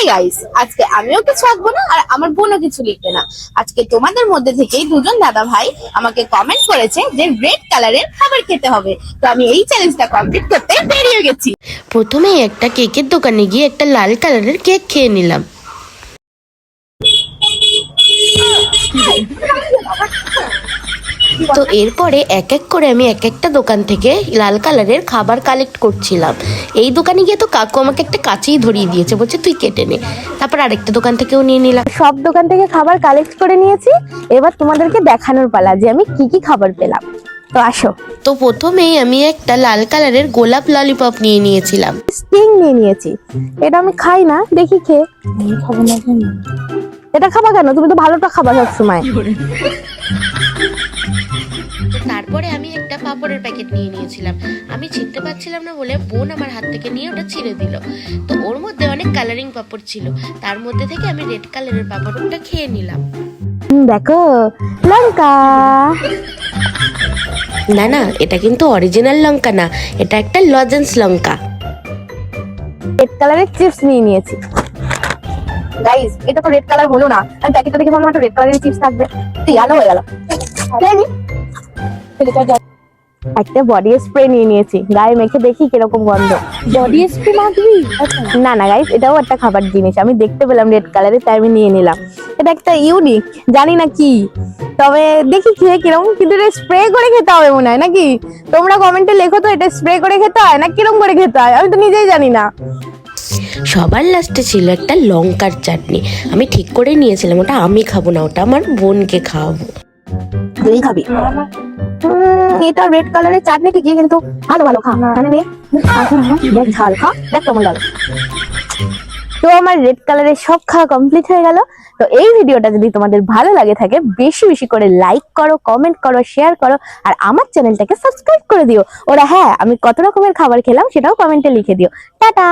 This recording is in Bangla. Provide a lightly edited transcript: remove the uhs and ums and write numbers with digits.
গাইস, আজকে আমিও কিছু আঁকবো না আর আমার বোনও কিছু লিখবে না। আজকে তোমাদের মধ্যে থেকেই দুজন দাদা ভাই আমাকে কমেন্ট করেছে যে রেড কালারের খাবার খেতে হবে, তো আমি এই চ্যালেঞ্জটা কমপ্লিট করতে বেরিয়ে গেছি। প্রথমেই একটা কেকের দোকানে গিয়ে একটা লাল কালারের কেক খেয়ে নিলাম। তো এরপরে এক এক করে আমি এক একটা দোকান থেকে লাল কালারের খাবার কালেক্ট করছিলাম। এই দোকানে গিয়ে তো কাকু আমাকে একটা কাঁচেই ধরিয়ে দিয়েছে, বলছে তুই কেটে নে। তারপর আরেকটা দোকান থেকেও নিয়ে নিলাম। সব দোকান থেকে খাবার কালেক্ট করে নিয়েছি, এবার তোমাদেরকে দেখানোর পালা যে আমি কি কি খাবার পেলাম। তো আসো। তো প্রথমেই আমি একটা লাল কালারের গোলাপ ললিপপ নিয়ে নিয়েছিলাম। স্টিং নিয়ে নিয়েছি, এটা আমি খাই না, দেখি খেয়ে। খাবো না কেন? এটা খাবা কেন? তুমি তো ভালোটা খাবা সবসময়। তারপরে আমি একটা পাপড়ের প্যাকেট নিয়ে নিয়েছিলাম। আমি ছিঁড়তে পারছিলাম না বলে বোন আমার হাত থেকে নিয়ে ওটা ছিঁড়ে দিল। তো ওর মধ্যে অনেক কালারিং পাপড় ছিল, তার মধ্যে থেকে আমি রেড কালারের পাপড়টা খেয়ে নিলাম। দেখো, লঙ্কা। না না, এটা কিন্তু অরিজিনাল লঙ্কা না, এটা একটা লজেন্স লঙ্কা। রেড কালারের চিপস নিয়ে নিয়েছি। গাইস, এটা তো রেড কালার হলো না, আমি প্যাকেটটা দেখে ভাবলাম একটা রেড কালারের চিপস থাকবে, তো ইয়েলো হয়ে গেল। একটা বডি স্প্রে নিয়ে নিয়েছি, গায়ে মেখে দেখি কিরকম গন্ধ। বডি স্প্রে মাখবি? না না গাইস, এটাও একটা খাবার জিনিস, আমি দেখতে পেলাম রেড কালারের, তাই আমি নিয়ে নিলাম। এটা একটা ইউনিক, জানি না কি, তবে দেখি খেয়ে কিরকম। কিন্তু এটা স্প্রে করে খেতে হবে মনে হয়, নাকি? তোমরা কমেন্টে লেখো তো, এটা স্প্রে করে খেতে হয় না কিরকম করে খেতে হয়, আমি তো নিজেই জানি না। সবার লাস্টে ছিল একটা লঙ্কার চাটনি। আমি ঠিক করে নিয়েছিলাম ওটা আমি খাবো না, ওটা আমার বোনকে খাওয়াবো। তুই খাবি? এটা রেড কালারের চাটনি ঠিকই, কিন্তু ভালো ভালো খা, মানে নে দেখ, ঝাল খা, দেখ কেমন লাগে। তো আমার রেড কালারের সব খাওয়া কমপ্লিট হয়ে গেল। তো এই ভিডিওটা যদি তোমাদের ভালো লাগে থাকে, বেশি বেশি করে লাইক করো, কমেন্ট করো, শেয়ার করো, আর আমার চ্যানেলটাকে সাবস্ক্রাইব করে দিও। ওরা হ্যাঁ, আমি কত রকমের খাবার খেলাম সেটাও কমেন্টে লিখে দিও। টাটা।